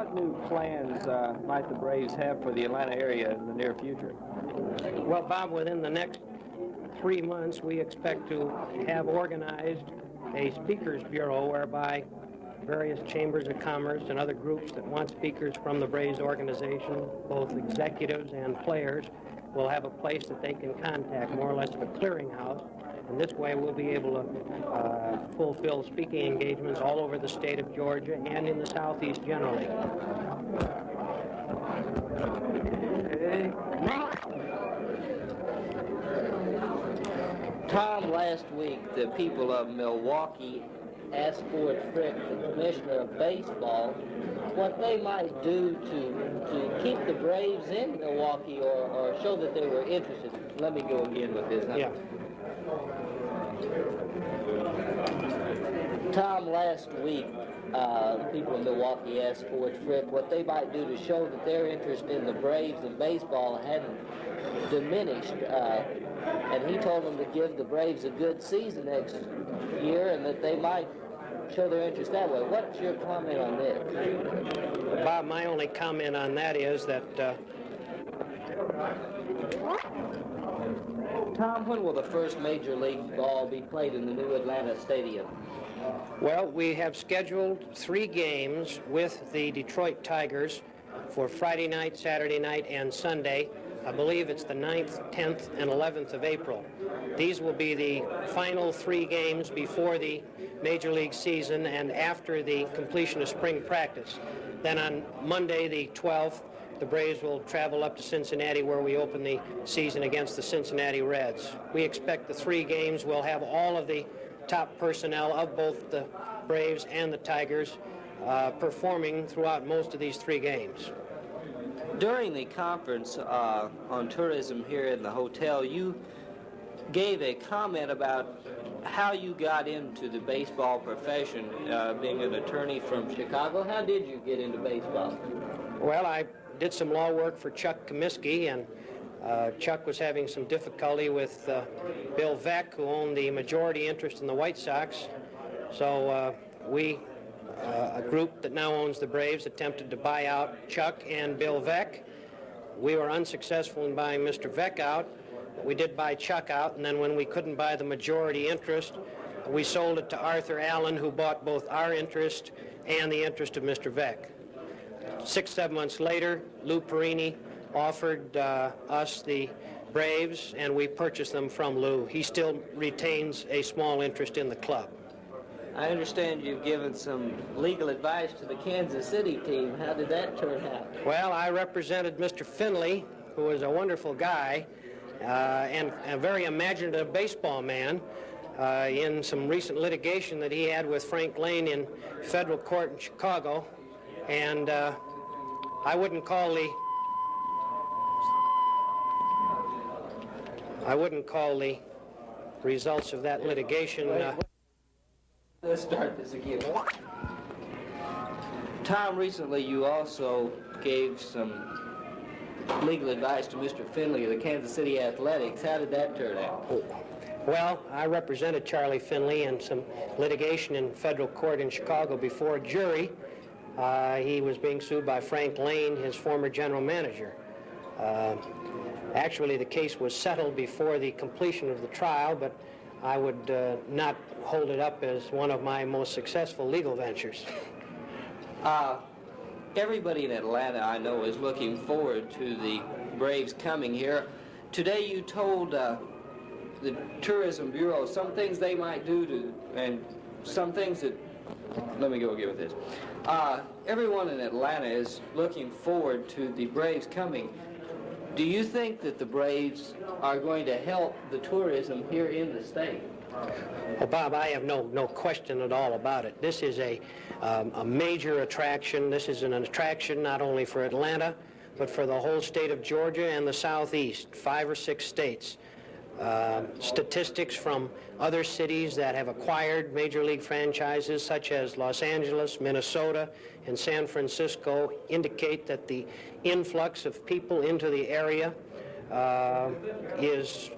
what new plans might the Braves have for the Atlanta area in the near future? Well, Bob, within the next 3 months, we expect to have organized a speakers bureau whereby various chambers of commerce and other groups that want speakers from the Braves organization, both executives and players, will have a place that they can contact, more or less of a clearinghouse. And this way we'll be able to fulfill speaking engagements all over the state of Georgia and in the Southeast generally. Tom, last week the people of Milwaukee asked Ford Frick, the commissioner of baseball, what they might do to keep the Braves in Milwaukee or show that they were interested. Let me go again with this. Yeah. Tom, last week, people in Milwaukee asked Ford Frick what they might do to show that their interest in the Braves and baseball hadn't diminished. And he told them to give the Braves a good season next year and that they might show their interest that way. What's your comment on this? Bob, my only comment on that is that Tom, when will the first Major League ball be played in the new Atlanta Stadium? well, we have scheduled 3 games with the Detroit Tigers for Friday night, Saturday night, and Sunday. I believe it's the 9th, 10th, and 11th of April. These will be the final 3 games before the Major League season and after the completion of spring practice. Then on Monday, the 12th, the Braves will travel up to Cincinnati where we open the season against the Cincinnati Reds. We expect the 3 games will have all of the top personnel of both the Braves and the Tigers performing throughout most of these 3 games. During the conference on tourism here in the hotel, you gave a comment about how you got into the baseball profession, being an attorney from Chicago. How did you get into baseball? Well, I did some law work for Chuck Comiskey, and Chuck was having some difficulty with Bill Veeck, who owned the majority interest in the White Sox. So a group that now owns the Braves, attempted to buy out Chuck and Bill Veeck. We were unsuccessful in buying Mr. Veeck out. We did buy Chuck out, and then when we couldn't buy the majority interest, we sold it to Arthur Allen, who bought both our interest and the interest of Mr. Veeck. 6-7 months later, Lou Perini offered us the Braves, and we purchased them from Lou. He still retains a small interest in the club. I understand you've given some legal advice to the Kansas City team. How did that turn out? Well, I represented Mr. Finley, who was a wonderful guy and a very imaginative baseball man, in some recent litigation that he had with Frank Lane in federal court in Chicago. And I wouldn't call the results of that litigation. Let's start this again. Tom, recently you also gave some legal advice to Mr. Finley of the Kansas City Athletics. How did that turn out? Well, I represented Charlie Finley in some litigation in federal court in Chicago before a jury. He was being sued by Frank Lane, his former general manager. Actually, the case was settled before the completion of the trial, but I would not hold it up as one of my most successful legal ventures. Everybody in Atlanta, I know, is looking forward to the Braves coming here. Today you told the Tourism Bureau some things they might do and some things that, let me go again with this. Everyone in Atlanta is looking forward to the Braves coming. Do you think that the Braves are going to help the tourism here in the state? Well, Bob, I have no question at all about it. This is a major attraction. This is an attraction not only for Atlanta, but for the whole state of Georgia and the Southeast, 5 or 6 states. Statistics from other cities that have acquired major league franchises, such as Los Angeles, Minnesota, and San Francisco, indicate that the influx of people into the area is